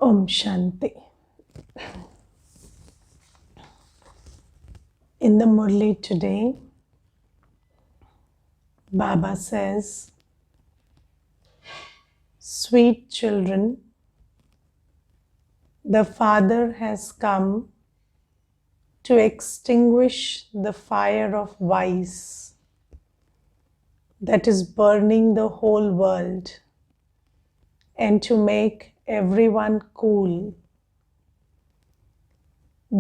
Om Shanti. In the Murli today, Baba says, "Sweet children, the Father has come to extinguish the fire of vice that is burning the whole world and to make everyone cool.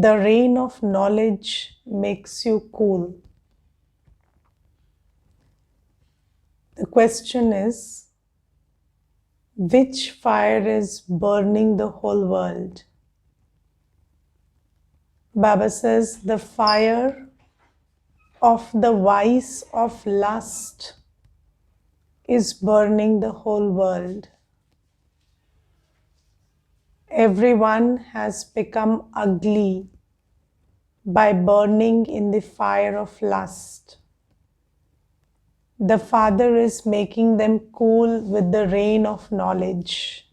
The rain of knowledge makes you cool." The question is, which fire is burning the whole world? Baba says the fire of the vice of lust is burning the whole world. Everyone has become ugly by burning in the fire of lust. The Father is making them cool with the rain of knowledge.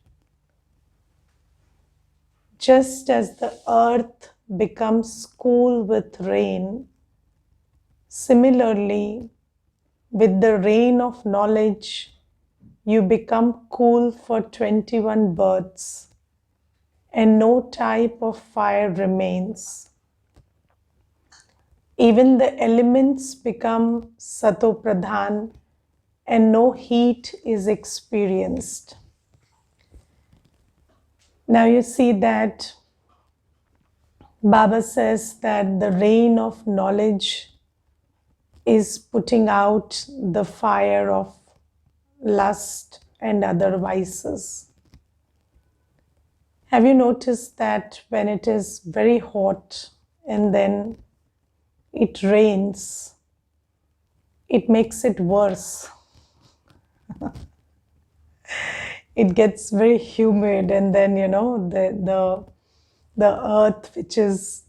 Just as the earth becomes cool with rain, similarly, with the rain of knowledge, you become cool for 21 births, and no type of fire remains. Even the elements become satopradhan and no heat is experienced. Now you see that Baba says that the rain of knowledge is putting out the fire of lust and other vices. Have you noticed that when it is very hot and then it rains, it makes it worse? It gets very humid, and then the earth, which is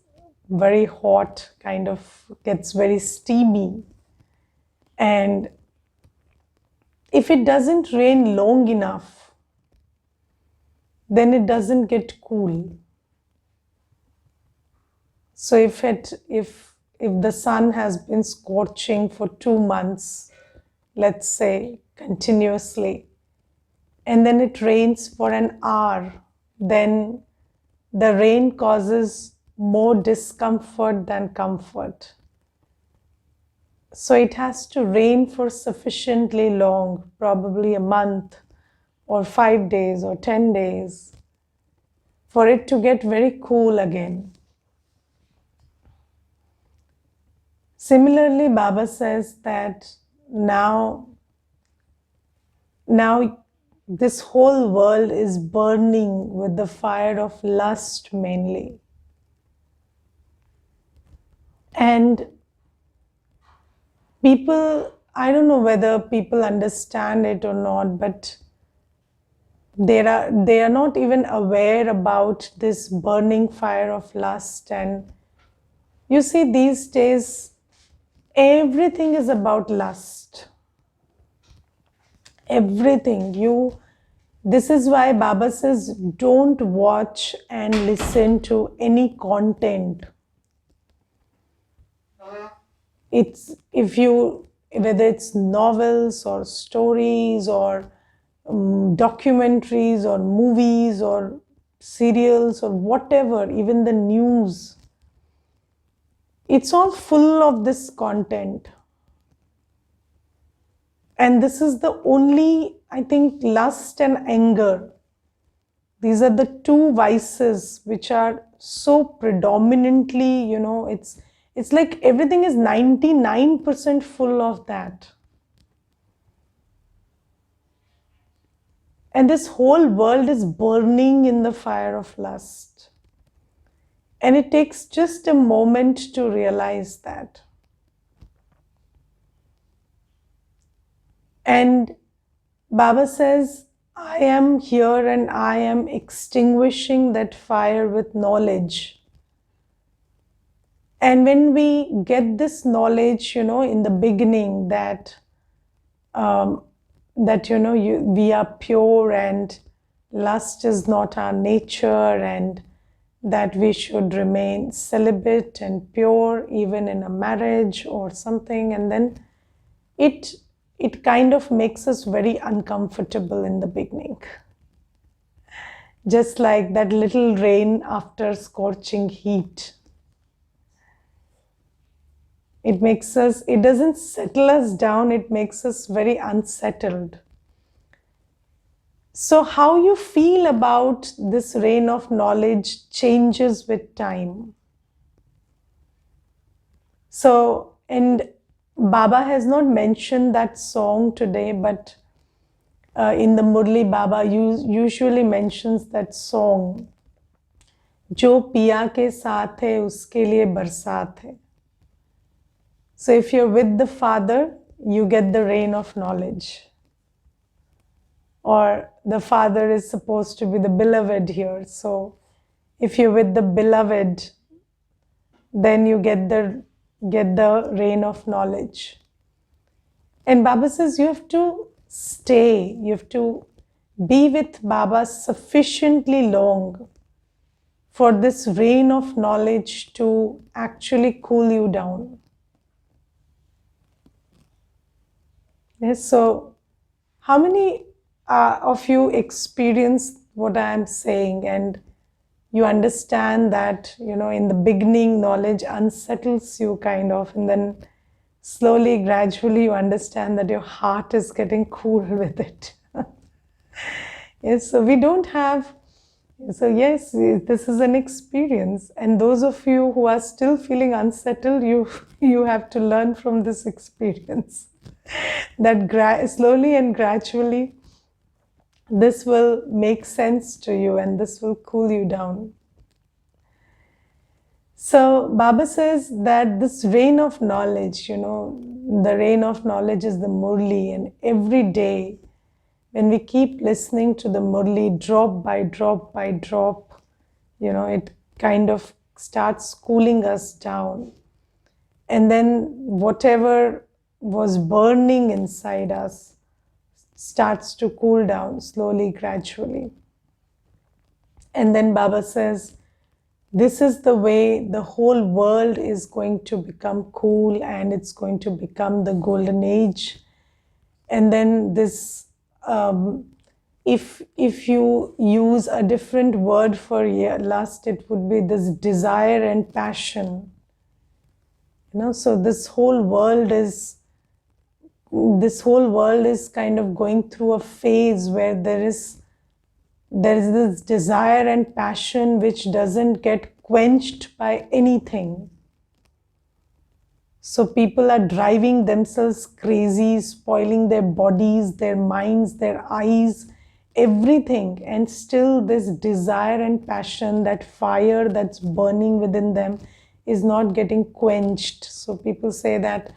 very hot, kind of gets very steamy. And if it doesn't rain long enough, then it doesn't get cool. So if the sun has been scorching for 2 months, let's say continuously, and then it rains for an hour, then the rain causes more discomfort than comfort. So it has to rain for sufficiently long, probably a month or 5 days or 10 days, for it to get very cool again. Similarly, Baba says that now this whole world is burning with the fire of lust mainly. And people, I don't know whether people understand it or not, but they are not even aware about this burning fire of lust. And you see, these days, everything is about lust. Everything. This is why Baba says, don't watch and listen to any content. Whether it's novels or stories or documentaries or movies or serials or whatever, even the news, it's all full of this content. And this is the only, I think, lust and anger. These are the two vices which are so predominantly, it's like everything is 99% full of that. And this whole world is burning in the fire of lust. And it takes just a moment to realize that. And Baba says, I am here and I am extinguishing that fire with knowledge. And when we get this knowledge, in the beginning that we are pure and lust is not our nature and that we should remain celibate and pure even in a marriage or something. And then it kind of makes us very uncomfortable in the beginning. Just like that little rain after scorching heat. It makes us, it doesn't settle us down, it makes us very unsettled. So how you feel about this rain of knowledge changes with time. So, and Baba has not mentioned that song today, but in the Murli, Baba usually mentions that song, Jo piya ke saath hai, uske liye barsat hai. So if you're with the Father, you get the rain of knowledge. Or the Father is supposed to be the beloved here. So if you're with the beloved, then you get the rain of knowledge. And Baba says you have to stay, you have to be with Baba sufficiently long for this rain of knowledge to actually cool you down. Yes, so how many of you experience what I am saying and you understand that, in the beginning knowledge unsettles you kind of, and then slowly, gradually you understand that your heart is getting cool with it. Yes, so we don't have, so yes, this is an experience. And those of you who are still feeling unsettled, you have to learn from this experience. That slowly and gradually, this will make sense to you and this will cool you down. So Baba says that this rain of knowledge, the rain of knowledge is the Murli, and every day when we keep listening to the Murli drop by drop by drop, it kind of starts cooling us down. And then whatever was burning inside us starts to cool down slowly, gradually. And then Baba says, this is the way the whole world is going to become cool and it's going to become the golden age. And then this, if you use a different word for lust, it would be this desire and passion. So this whole world is kind of going through a phase where there is this desire and passion which doesn't get quenched by anything. So people are driving themselves crazy, spoiling their bodies, their minds, their eyes, everything. And still this desire and passion, that fire that's burning within them, is not getting quenched. So people say that,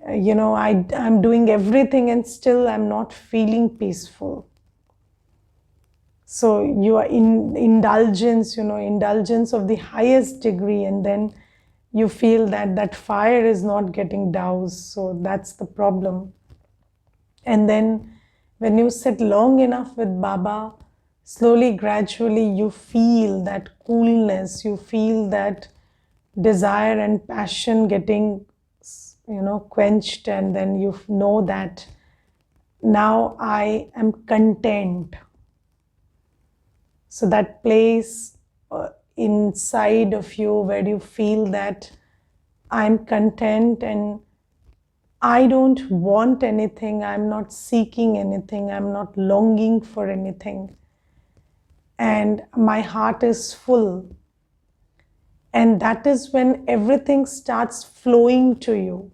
I'm doing everything and still I'm not feeling peaceful. So you are in indulgence, indulgence of the highest degree, and then you feel that fire is not getting doused. So that's the problem. And then when you sit long enough with Baba, slowly, gradually, you feel that coolness, you feel that desire and passion getting, quenched, and then you know that now I am content. So that place inside of you where you feel that I'm content and I don't want anything, I'm not seeking anything, I'm not longing for anything. And my heart is full. And that is when everything starts flowing to you.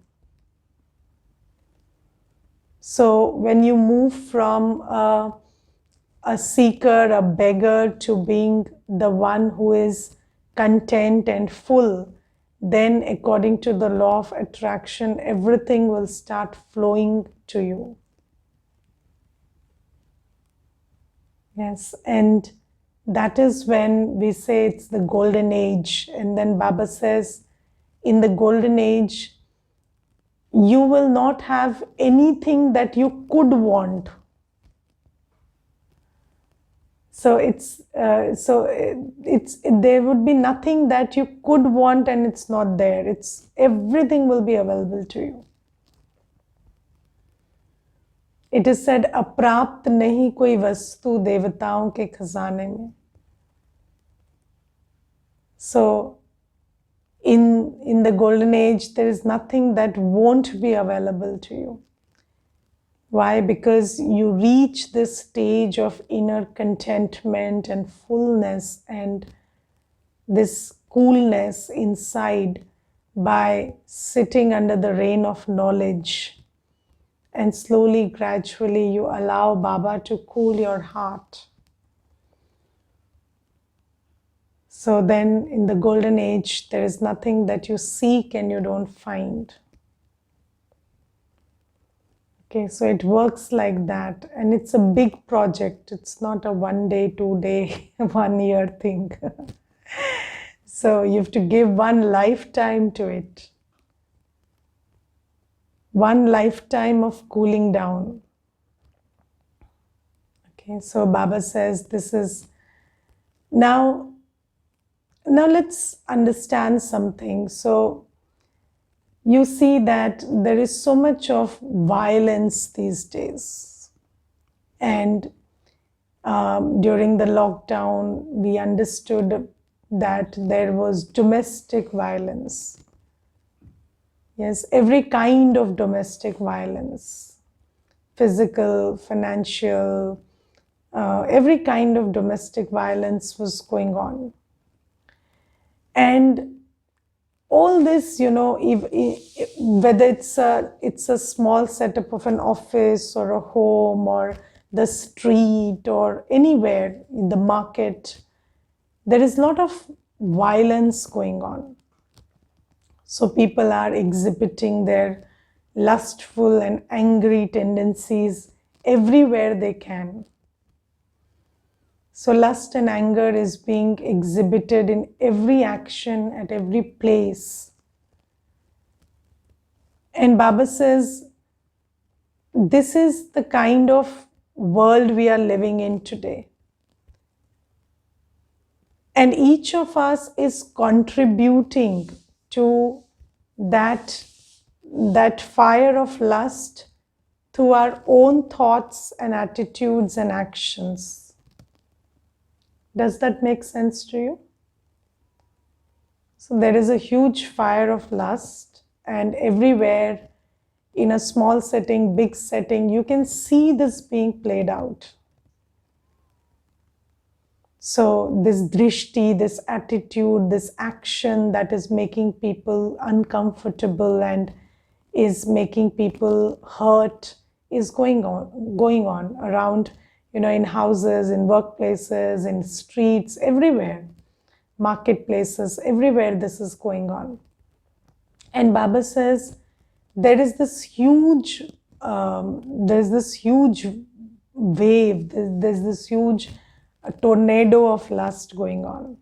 So when you move from a seeker, a beggar, to being the one who is content and full, then according to the law of attraction, everything will start flowing to you. Yes, and that is when we say it's the golden age. And then Baba says, in the golden age, you will not have anything that you could want. There would be nothing that you could want and it's not there. It's everything will be available to you. It is said, अप्राप्त नहीं कोई वस्तु देवताओं के खजाने में. So in the golden age, there is nothing that won't be available to you. Why? Because you reach this stage of inner contentment and fullness and this coolness inside by sitting under the rain of knowledge. And slowly, gradually, you allow Baba to cool your heart. So then in the golden age, there is nothing that you seek and you don't find. Okay, so it works like that. And it's a big project. It's not a 1 day, 2 day, 1 year thing. So you have to give 1 lifetime to it. 1 lifetime of cooling down. Okay, so Baba says this is... Now let's understand something. So you see that there is so much of violence these days. And during the lockdown, we understood that there was domestic violence. Yes, every kind of domestic violence, physical, financial, every kind of domestic violence was going on. And all this, you know, whether it's a small setup of an office or a home or the street or anywhere in the market, there is a lot of violence going on. So people are exhibiting their lustful and angry tendencies everywhere they can. So lust and anger is being exhibited in every action, at every place. And Baba says, this is the kind of world we are living in today. And each of us is contributing to that fire of lust through our own thoughts and attitudes and actions. Does that make sense to you? So there is a huge fire of lust, and everywhere, in a small setting, big setting, you can see this being played out. So this drishti, this attitude, this action that is making people uncomfortable and is making people hurt is going on around, you know, in houses, in workplaces, in streets, everywhere, marketplaces, everywhere this is going on. And Baba says there is this huge, wave, there's this huge tornado of lust going on.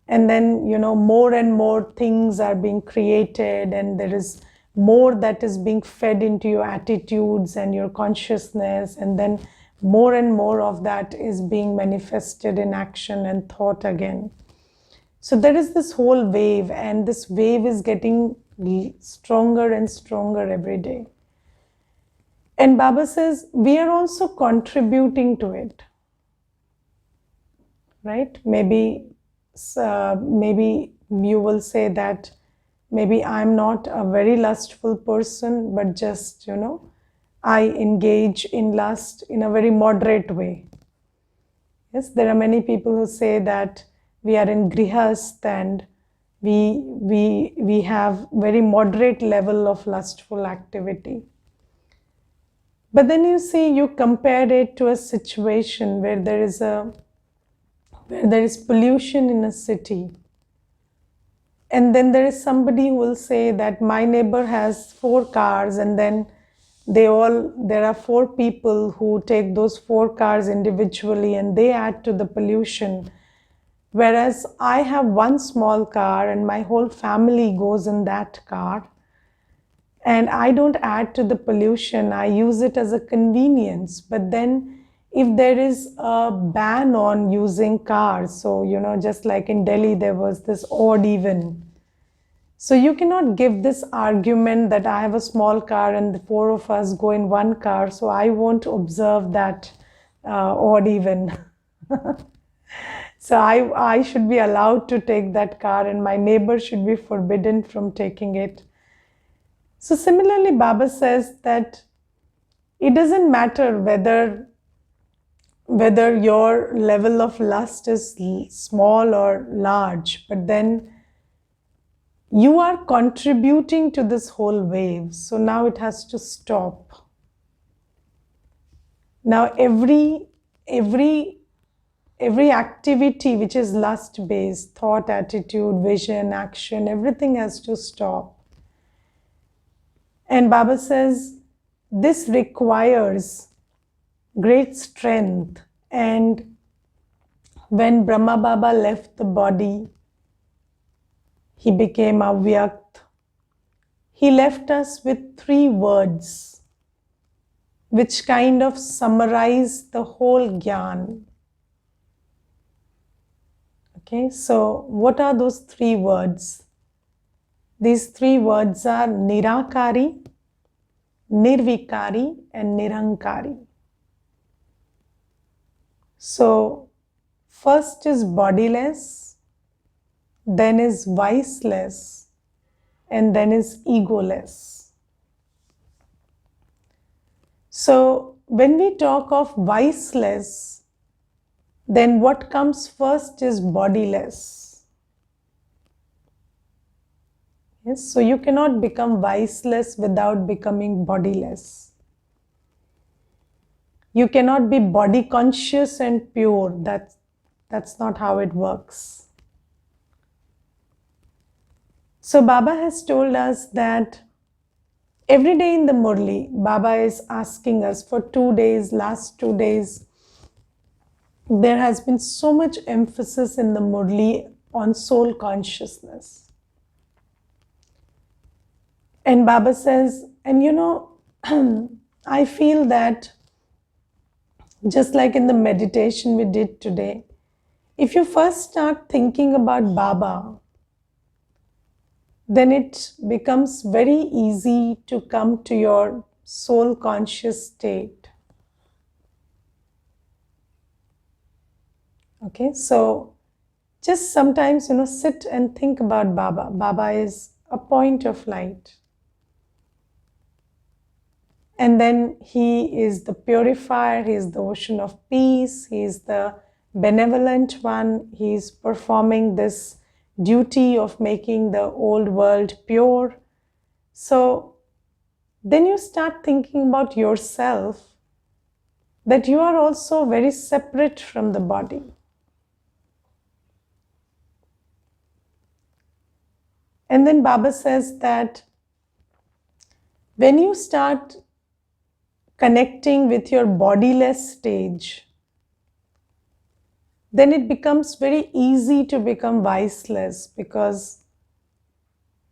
And then, you know, more and more things are being created, and there is more that is being fed into your attitudes and your consciousness, and then more and more of that is being manifested in action and thought again. So there is this whole wave, and this wave is getting stronger and stronger every day. And Baba says we are also contributing to it. Right? Maybe you will say that maybe I'm not a very lustful person, but just, you know, I engage in lust in a very moderate way. Yes, there are many people who say that we are in grihast and we have very moderate level of lustful activity. But then you see, you compare it to a situation where there is pollution in a city. And then there is somebody who will say that my neighbor has 4 cars, and then there are 4 people who take those 4 cars individually and they add to the pollution. Whereas I have 1 small car and my whole family goes in that car. And I don't add to the pollution, I use it as a convenience. But then if there is a ban on using cars, so just like in Delhi there was this odd even. So you cannot give this argument that I have a small car and the four of us go in one car, so I won't observe that odd even. So I should be allowed to take that car and my neighbor should be forbidden from taking it. So similarly, Baba says that it doesn't matter whether your level of lust is small or large, but then you are contributing to this whole wave. So now it has to stop. Now every activity which is lust-based, thought, attitude, vision, action, everything has to stop. And Baba says this requires great strength. And when Brahma Baba left the body, he became Avyakt. He left us with 3 words which kind of summarize the whole Gyan. Okay, so what are those 3 words? These 3 words are Nirakari, Nirvikari, and Nirankari. So first is bodiless, then is viceless, and then is egoless. So when we talk of viceless, then what comes first is bodiless. Yes, so you cannot become viceless without becoming bodiless. You cannot be body conscious and pure. That's not how it works. So Baba has told us that every day in the Murli, Baba is asking us for 2 days, last 2 days, there has been so much emphasis in the Murli on soul consciousness. And Baba says, and I feel that just like in the meditation we did today, if you first start thinking about Baba, then it becomes very easy to come to your soul conscious state. Okay, so just sometimes, sit and think about Baba. Baba is a point of light. And then he is the purifier, he is the ocean of peace, he is the benevolent one, he is performing this duty of making the old world pure. So then you start thinking about yourself, that you are also very separate from the body. And then Baba says that when you start connecting with your bodiless stage, then it becomes very easy to become viceless, because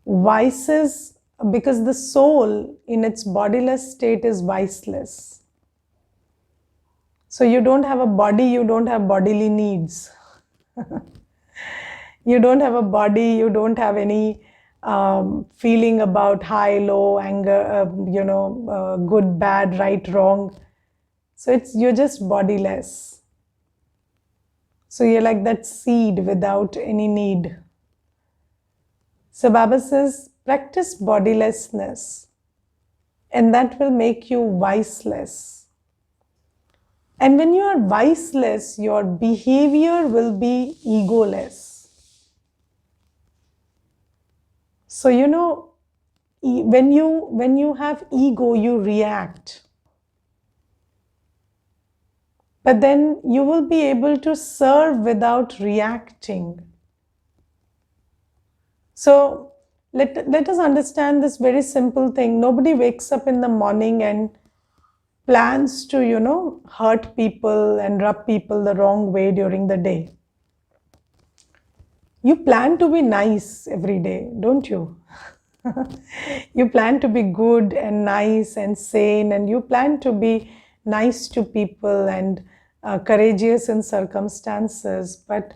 the soul in its bodiless state is viceless. So you don't have a body, you don't have bodily needs. You don't have a body, you don't have any feeling about high, low, anger, good, bad, right, wrong. So you're just bodiless. So you're like that seed without any need. So Baba says, practice bodilessness, and that will make you viceless. And when you are viceless, your behavior will be egoless. So when you have ego, you react. But then you will be able to serve without reacting. So let us understand this very simple thing. Nobody wakes up in the morning and plans to, hurt people and rub people the wrong way during the day. You plan to be nice every day, don't you? You plan to be good and nice and sane, and you plan to be nice to people and courageous in circumstances, but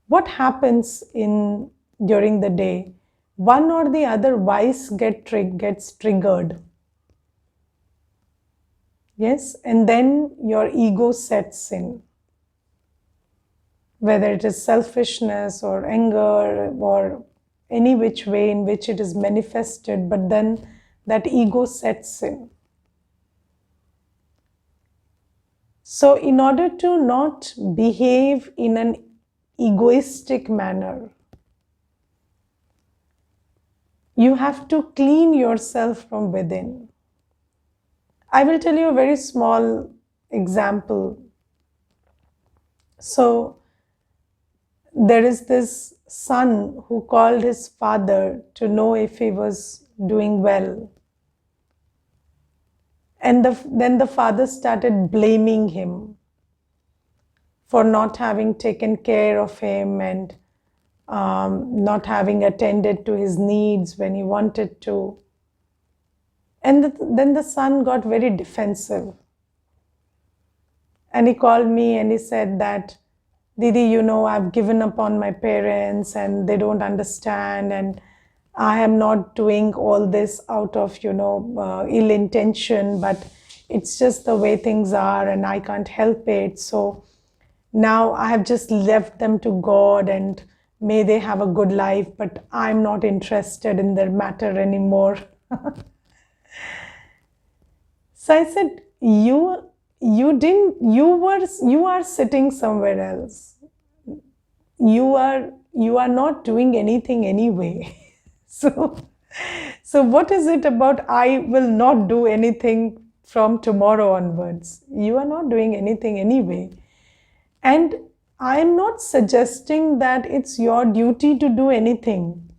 what happens during the day? One or the other vice gets triggered. Yes, and then your ego sets in. Whether it is selfishness or anger or any which way in which it is manifested, but then that ego sets in. So in order to not behave in an egoistic manner, you have to clean yourself from within. I will tell you a very small example. So there is this son who called his father to know if he was doing well. And then the father started blaming him for not having taken care of him and not having attended to his needs when he wanted to. And then the son got very defensive. And he called me and he said that, Didi, I've given up on my parents and they don't understand, and I am not doing all this out of, ill intention, but it's just the way things are and I can't help it. So now I have just left them to God and may they have a good life, but I'm not interested in their matter anymore. So I said, you are sitting somewhere else. You are not doing anything anyway. So what is it about I will not do anything from tomorrow onwards? You are not doing anything anyway. And I'm not suggesting that it's your duty to do anything.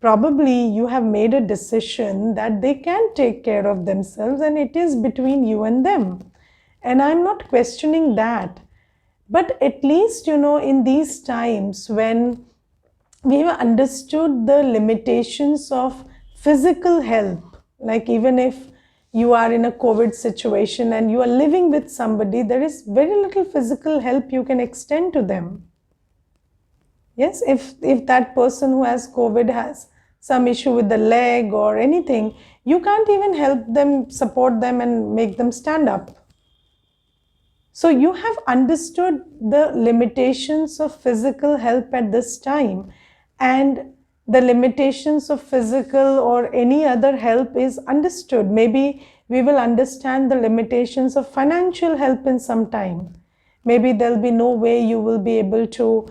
Probably you have made a decision that they can take care of themselves and it is between you and them. And I'm not questioning that. But at least, in these times when we have understood the limitations of physical help, like even if you are in a COVID situation and you are living with somebody, there is very little physical help you can extend to them. Yes, if that person who has COVID has some issue with the leg or anything, you can't even help them, support them and make them stand up. So you have understood the limitations of physical help at this time, and the limitations of physical or any other help is understood. Maybe we will understand the limitations of financial help in some time. Maybe there'll be no way you will be able to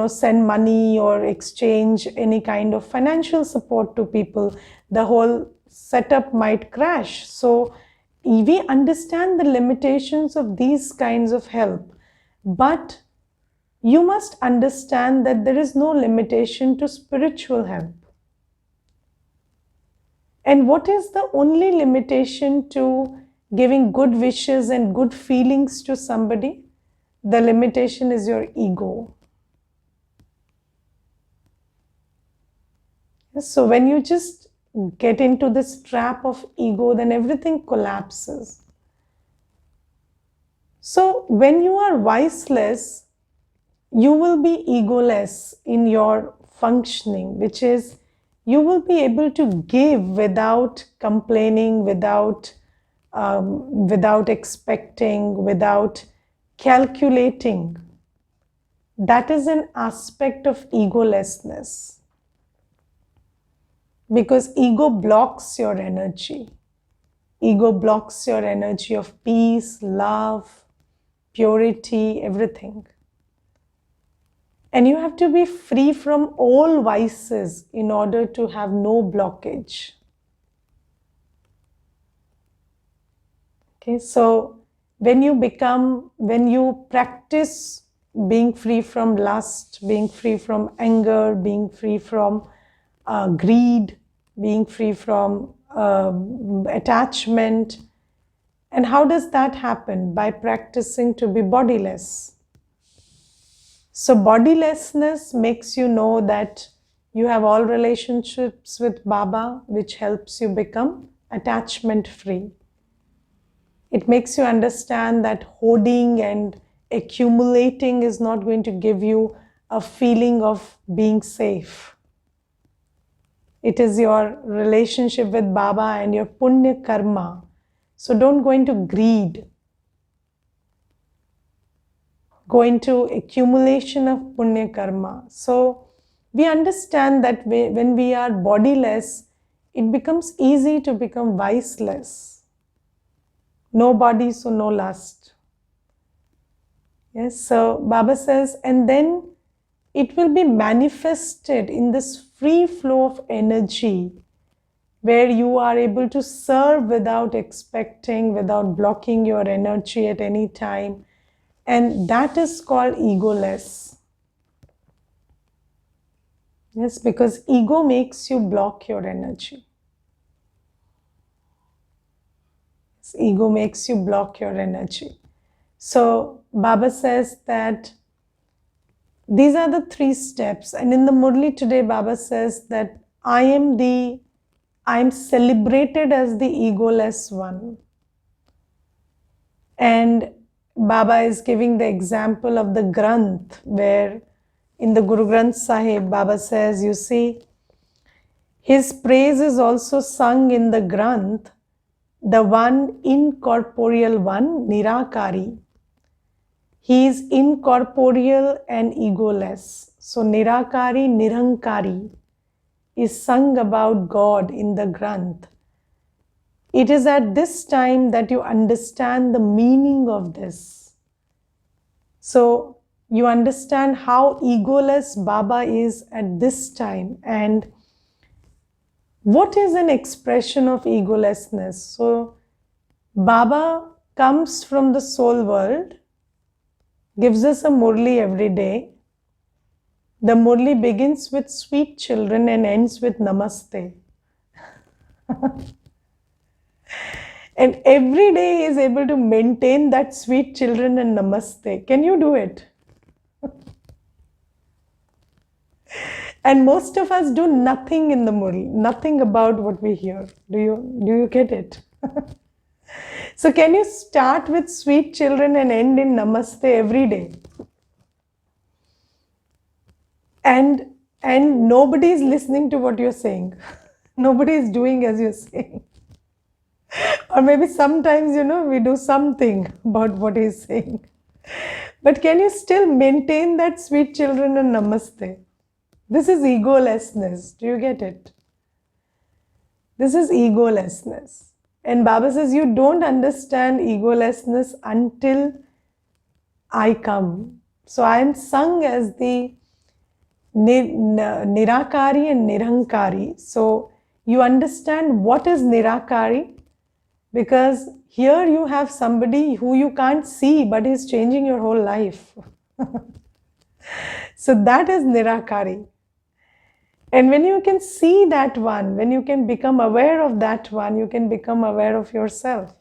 send money or exchange any kind of financial support to people. The whole setup might crash. So we understand the limitations of these kinds of help, but you must understand that there is no limitation to spiritual help. And what is the only limitation to giving good wishes and good feelings to somebody? The limitation is your ego. So when you just get into this trap of ego, then everything collapses. So when you are viceless, you will be egoless in your functioning, which is you will be able to give without complaining, without expecting, without calculating. That is an aspect of egolessness. Because ego blocks your energy. Ego blocks your energy of peace, love, purity, everything. And you have to be free from all vices in order to have no blockage. Okay, so when you practice being free from lust, being free from anger, being free from greed, being free from attachment. And how does that happen? By practicing to be bodiless. So bodilessness makes you know that you have all relationships with Baba, which helps you become attachment free. It makes you understand that hoarding and accumulating is not going to give you a feeling of being safe. It is your relationship with Baba and your punya karma. So don't go into greed. Go into accumulation of punya karma. So we understand that when we are bodiless, it becomes easy to become viceless. No body, so no lust. Yes, so Baba says, and then it will be manifested in this free flow of energy where you are able to serve without expecting, without blocking your energy at any time. And that is called egoless. Yes, because ego makes you block your energy. Ego makes you block your energy. So Baba says that these are the 3 steps. And in the Murli today, Baba says that I am celebrated as the egoless one. And Baba is giving the example of the Granth, where in the Guru Granth Sahib, Baba says, you see, his praise is also sung in the Granth, the one incorporeal one, Nirakari. He is incorporeal and egoless. So Nirakari, Nirankari is sung about God in the Granth. It is at this time that you understand the meaning of this. So you understand how egoless Baba is at this time, and what is an expression of egolessness. So Baba comes from the soul world, gives us a Murli every day. The Murli begins with sweet children and ends with Namaste. And every day he is able to maintain that sweet children and Namaste. Can you do it? And most of us do nothing in the Murli, nothing about what we hear. Do you get it? So can you start with sweet children and end in Namaste every day? And nobody is listening to what you're saying. Nobody is doing as you're saying. Or maybe sometimes, we do something about what he's saying. But can you still maintain that sweet children and Namaste? This is egolessness. Do you get it? This is egolessness. And Baba says, you don't understand egolessness until I come. So I am sung as the Nirakari and Nirankari. So you understand what is Nirakari, because here you have somebody who you can't see but is changing your whole life. So that is Nirakari. And when you can see that one, when you can become aware of that one, you can become aware of yourself.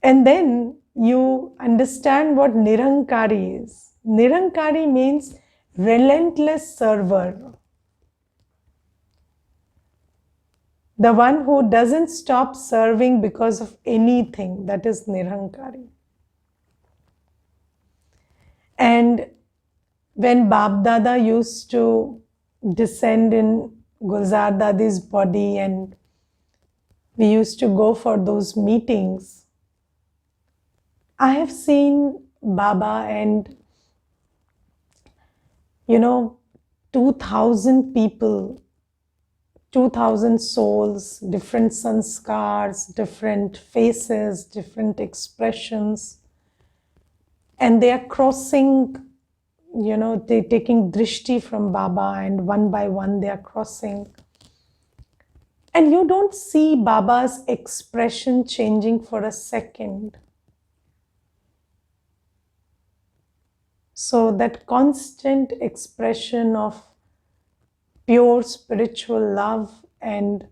And then you understand what Nirankari is. Nirankari means relentless server. The one who doesn't stop serving because of anything, that is Nirankari. And when Bab Dada used to descend in Gulzar Dadi's body and we used to go for those meetings, I have seen Baba and 2,000 people, 2,000 souls, different sanskars, different faces, different expressions, and they are crossing, they're taking drishti from Baba, and one by one they are crossing. And you don't see Baba's expression changing for a second. So that constant expression of pure spiritual love and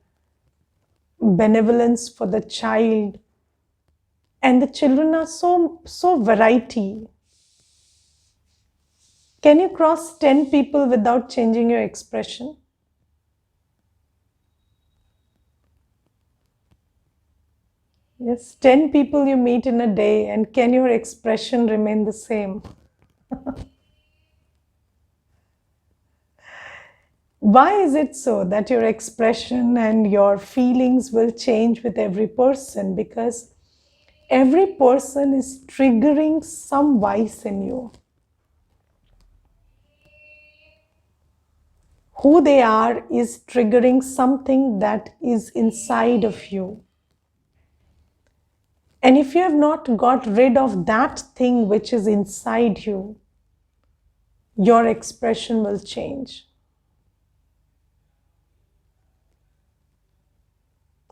benevolence for the child. And the children are so variety. Can you cross 10 people without changing your expression? Yes, 10 people you meet in a day, and can your expression remain the same? Why is it so that your expression and your feelings will change with every person? Because every person is triggering some vice in you. Who they are is triggering something that is inside of you. And if you have not got rid of that thing which is inside you, your expression will change.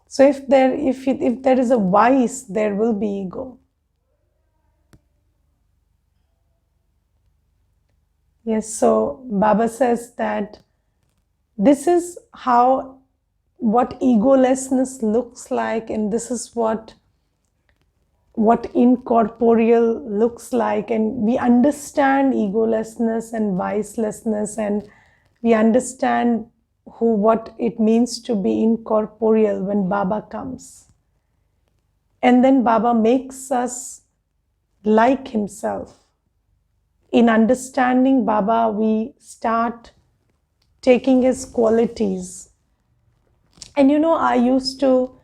So if there is a vice, there will be ego. Yes, so Baba says that this is how what egolessness looks like, and this is what incorporeal looks like. And we understand egolessness and vicelessness, and we understand what it means to be incorporeal when Baba comes. And then Baba makes us like himself. In understanding Baba, we start taking his qualities. And I used to,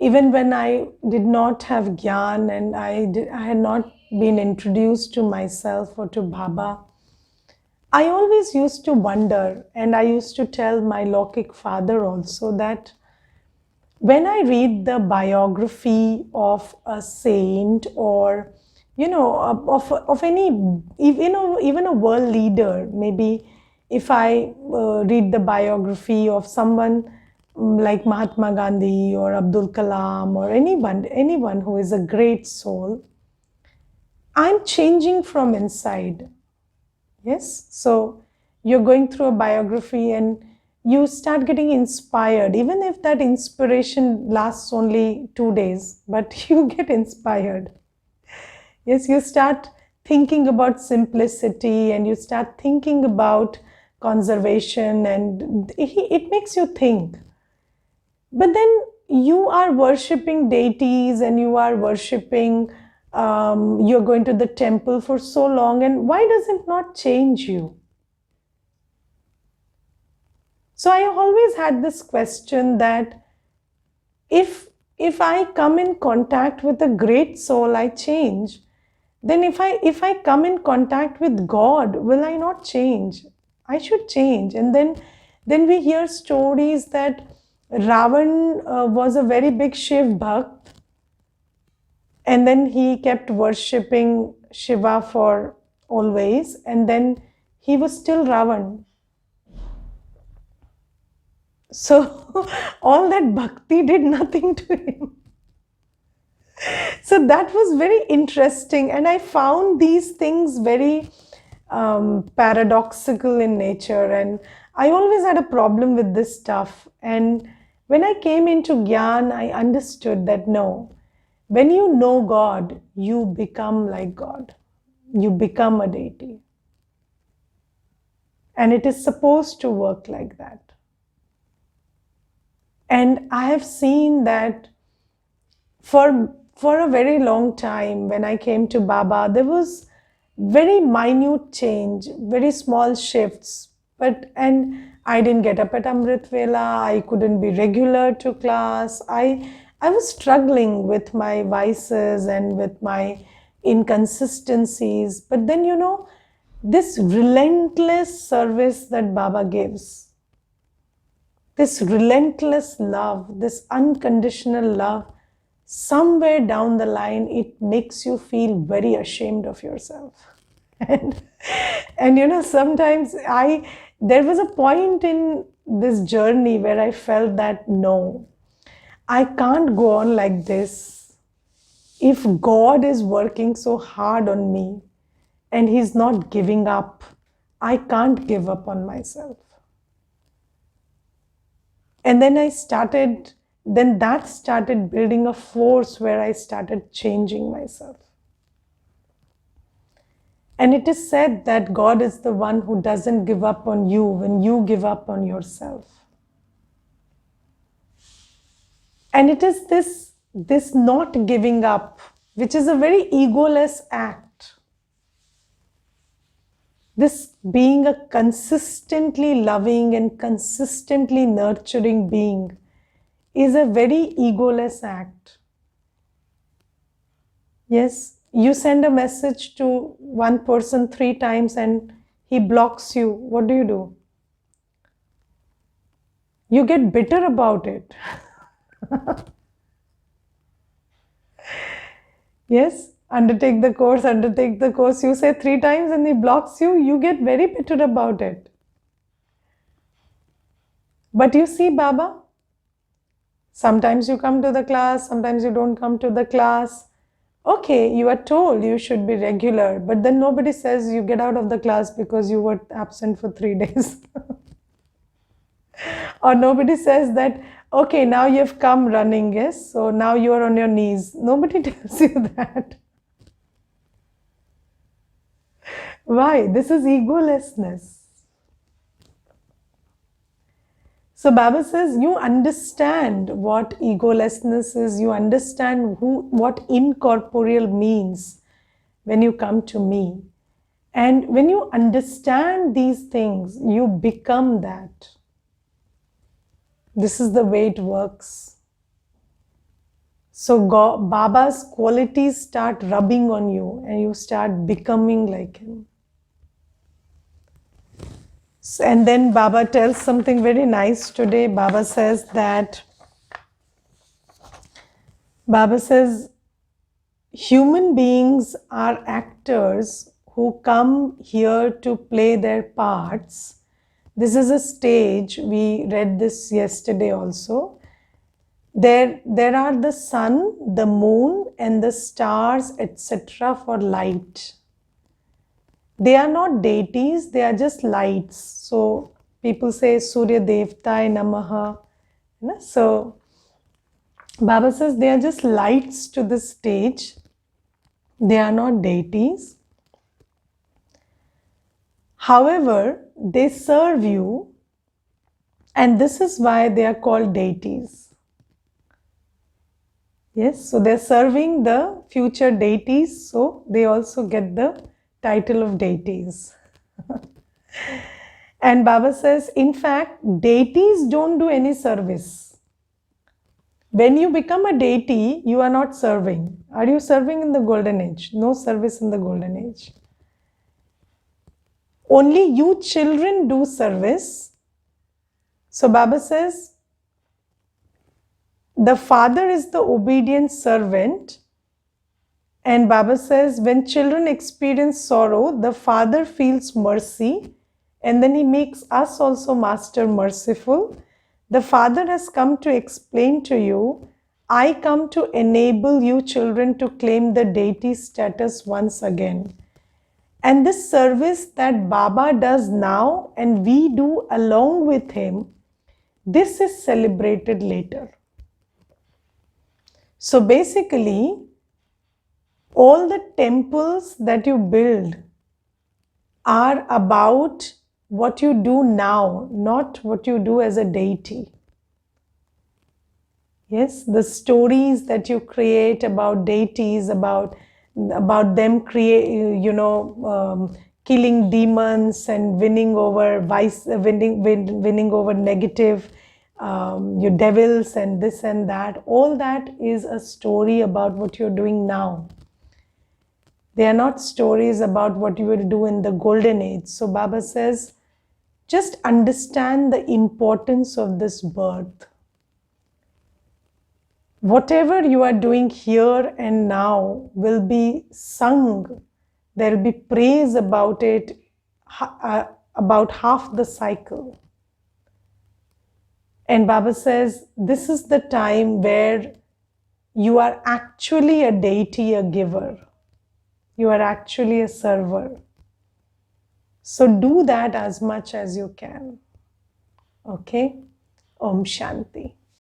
even when I did not have Gyan and I had not been introduced to myself or to Baba, I always used to wonder, and I used to tell my Lokik father also, that when I read the biography of a saint, or of any, even a world leader, maybe if I read the biography of someone like Mahatma Gandhi or Abdul Kalam or anyone who is a great soul, I'm changing from inside. Yes, so you're going through a biography and you start getting inspired, even if that inspiration lasts only 2 days, but you get inspired. Yes, you start thinking about simplicity and you start thinking about conservation, and it makes you think. But then you are worshipping deities and you are worshipping, you're going to the temple for so long, and why does it not change you? So I always had this question that if I come in contact with a great soul, I change. Then if I come in contact with God, will I not change? I should change. And then we hear stories that Ravan was a very big Shiv Bhakt, and then he kept worshipping Shiva for always, and then he was still Ravan. So all that bhakti did nothing to him. So that was very interesting, and I found these things very paradoxical in nature, and I always had a problem with this stuff. And when I came into Gyan, I understood that no, when you know God, you become like God. You become a deity. And it is supposed to work like that. And I have seen that for a very long time, when I came to Baba, there was very minute change, very small shifts. And I didn't get up at Amrit Vela, I couldn't be regular to class. I was struggling with my vices and with my inconsistencies. But then, this relentless service that Baba gives, this relentless love, this unconditional love, somewhere down the line, it makes you feel very ashamed of yourself. And, sometimes there was a point in this journey where I felt that no, I can't go on like this. If God is working so hard on me and He's not giving up, I can't give up on myself. And then that started building a force where I started changing myself. And it is said that God is the one who doesn't give up on you when you give up on yourself. And it is this this not giving up, which is a very egoless act, this being a consistently loving and consistently nurturing being is a very egoless act. Yes, you send a message to one person 3 times and he blocks you. What do? You get bitter about it. Yes, undertake the course. You say 3 times and he blocks you. You get very bitter about it. But you see, Baba, sometimes you come to the class, sometimes you don't come to the class. Okay, you are told you should be regular, but then nobody says you get out of the class because you were absent for 3 days. Or nobody says that, okay, now you've come running, yes, so now you are on your knees. Nobody tells you that. Why? This is egolessness. So Baba says, you understand what egolessness is, you understand what incorporeal means when you come to me. And when you understand these things, you become that. This is the way it works. So Baba's qualities start rubbing on you and you start becoming like him. And then Baba tells something very nice today. Baba says, human beings are actors who come here to play their parts. This is a stage, we read this yesterday also. There are the sun, the moon and the stars, etc. for light. They are not deities, they are just lights. So people say Surya Devtai Namaha. So Baba says they are just lights to the stage. They are not deities. However, they serve you, and this is why they are called deities. Yes, so they're serving the future deities, so they also get the title of deities. And Baba says, in fact, deities don't do any service. When you become a deity, you are not serving. Are you serving in the golden age? No service in the golden age. Only you children do service. So Baba says, the father is the obedient servant. And Baba says, when children experience sorrow, the father feels mercy. And then he makes us also master merciful. The father has come to explain to you, I come to enable you children to claim the deity status once again. And this service that Baba does now and we do along with him, this is celebrated later. So basically, all the temples that you build are about what you do now, not what you do as a deity. Yes, the stories that you create about deities, about them killing demons and winning over negative your devils and this and that, all that is a story about what you're doing now. They are not stories about what you will do in the golden age. So Baba says, just understand the importance of this birth. Whatever you are doing here and now will be sung. There will be praise about it, about half the cycle. And Baba says, this is the time where you are actually a deity, a giver. You are actually a server. So do that as much as you can. Okay? Om Shanti.